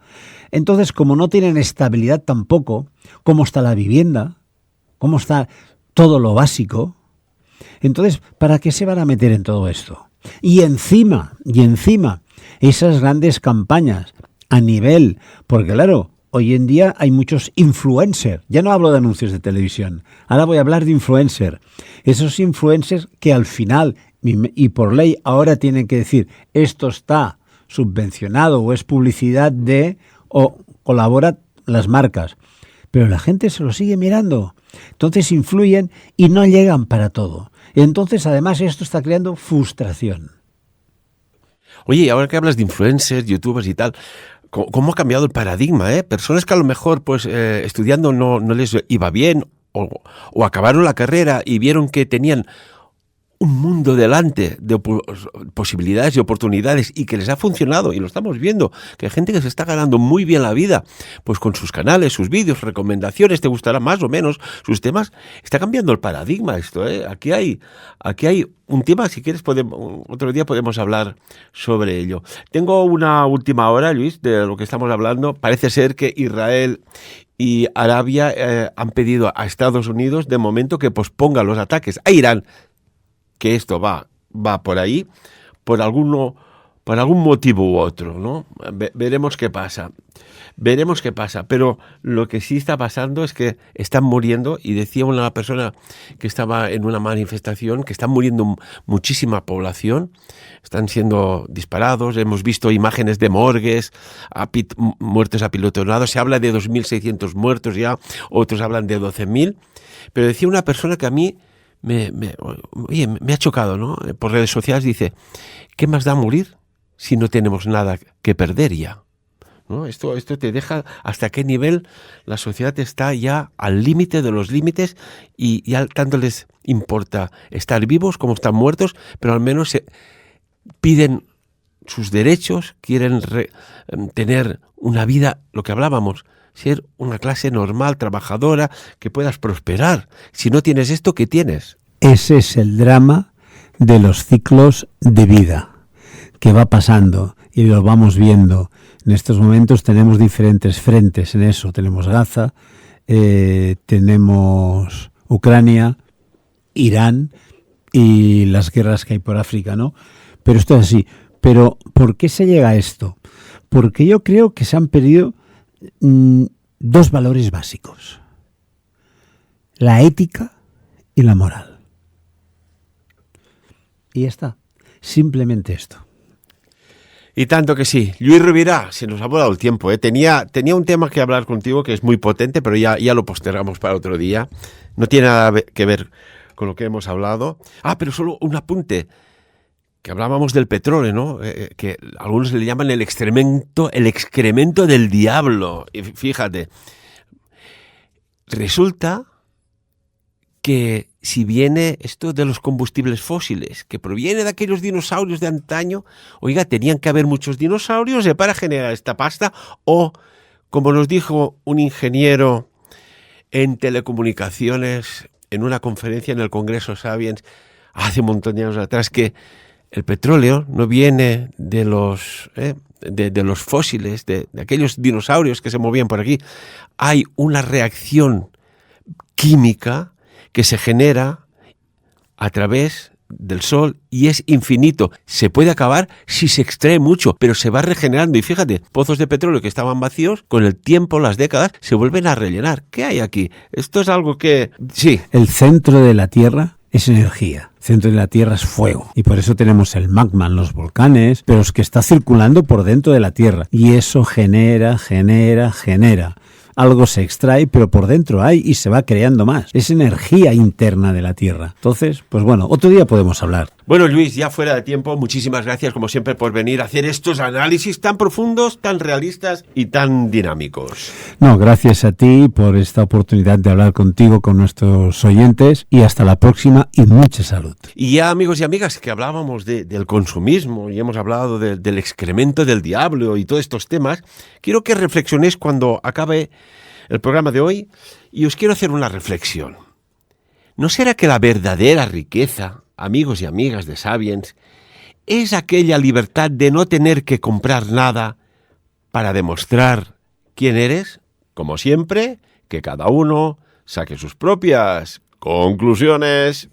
Entonces, como no tienen estabilidad tampoco, ¿cómo está la vivienda? ¿Cómo está todo lo básico? Entonces, ¿para qué se van a meter en todo esto? Y encima, esas grandes campañas a nivel, porque claro, hoy en día hay muchos influencers, ya no hablo de anuncios de televisión, ahora voy a hablar de influencers, esos influencers que al final, y por ley ahora tienen que decir, esto está subvencionado o es publicidad de, o colabora las marcas, pero la gente se lo sigue mirando, entonces influyen y no llegan para todo. Entonces, además, esto está creando frustración.
Oye, y ahora que hablas de influencers, youtubers y tal, ¿cómo ha cambiado el paradigma? Personas que a lo mejor pues estudiando no les iba bien o acabaron la carrera y vieron que tenían un mundo delante de posibilidades y oportunidades y que les ha funcionado, y lo estamos viendo, que hay gente que se está ganando muy bien la vida, pues con sus canales, sus vídeos, recomendaciones, te gustará más o menos, sus temas, está cambiando el paradigma esto, Aquí hay un tema, si quieres otro día podemos hablar sobre ello. Tengo una última hora, Luis, de lo que estamos hablando. Parece ser que Israel y Arabia han pedido a Estados Unidos de momento que posponga los ataques a Irán, que esto va por ahí, por algún motivo u otro, ¿no? Veremos qué pasa. Pero lo que sí está pasando es que están muriendo, y decía una persona que estaba en una manifestación, que están muriendo muchísima población, están siendo disparados, hemos visto imágenes de morgues, muertos apilotonados, se habla de 2.600 muertos ya, otros hablan de 12.000, pero decía una persona que a mí me ha chocado, ¿no? Por redes sociales dice, ¿qué más da morir si no tenemos nada que perder ya? ¿No? Esto te deja hasta qué nivel la sociedad está ya al límite de los límites, y ya tanto les importa estar vivos como estar muertos, pero al menos piden sus derechos, quieren tener una vida, lo que hablábamos, ser una clase normal, trabajadora, que puedas prosperar. Si no tienes esto, ¿qué tienes?
Ese es el drama de los ciclos de vida que va pasando y lo vamos viendo. En estos momentos tenemos diferentes frentes en eso. Tenemos Gaza, tenemos Ucrania, Irán y las guerras que hay por África, ¿no? Pero esto es así. Pero ¿por qué se llega a esto? Porque yo creo que se han perdido dos valores básicos: la ética y la moral. Y ya está, simplemente esto.
Y tanto que sí. Luis Rovira, se nos ha volado el tiempo, Tenía un tema que hablar contigo que es muy potente, pero ya lo postergamos para otro día. No tiene nada que ver con lo que hemos hablado. Pero solo un apunte. Que hablábamos del petróleo, ¿no? Que algunos le llaman el excremento del diablo. Y fíjate, resulta que si viene esto de los combustibles fósiles, que proviene de aquellos dinosaurios de antaño, oiga, tenían que haber muchos dinosaurios para generar esta pasta, o, como nos dijo un ingeniero en telecomunicaciones en una conferencia en el Congreso Sapiens hace un montón de años atrás, que el petróleo no viene de los fósiles, de aquellos dinosaurios que se movían por aquí. Hay una reacción química que se genera a través del sol y es infinito. Se puede acabar si se extrae mucho, pero se va regenerando. Y fíjate, pozos de petróleo que estaban vacíos, con el tiempo, las décadas, se vuelven a rellenar. ¿Qué hay aquí? Esto es algo que... Sí.
El centro de la Tierra es energía. El centro de la Tierra es fuego. Y por eso tenemos el magma en los volcanes, pero es que está circulando por dentro de la Tierra. Y eso genera. Algo se extrae, pero por dentro hay y se va creando más. Es energía interna de la Tierra. Entonces, pues bueno, otro día podemos hablar.
Bueno, Luis, ya fuera de tiempo, muchísimas gracias como siempre por venir a hacer estos análisis tan profundos, tan realistas y tan dinámicos.
No, gracias a ti por esta oportunidad de hablar contigo, con nuestros oyentes, y hasta la próxima y mucha salud.
Y ya, amigos y amigas, que hablábamos del consumismo y hemos hablado del excremento del diablo y todos estos temas, quiero que reflexionéis cuando acabe el programa de hoy y os quiero hacer una reflexión. ¿No será que la verdadera riqueza, amigos y amigas de Sapiens, es aquella libertad de no tener que comprar nada para demostrar quién eres? Como siempre, que cada uno saque sus propias conclusiones.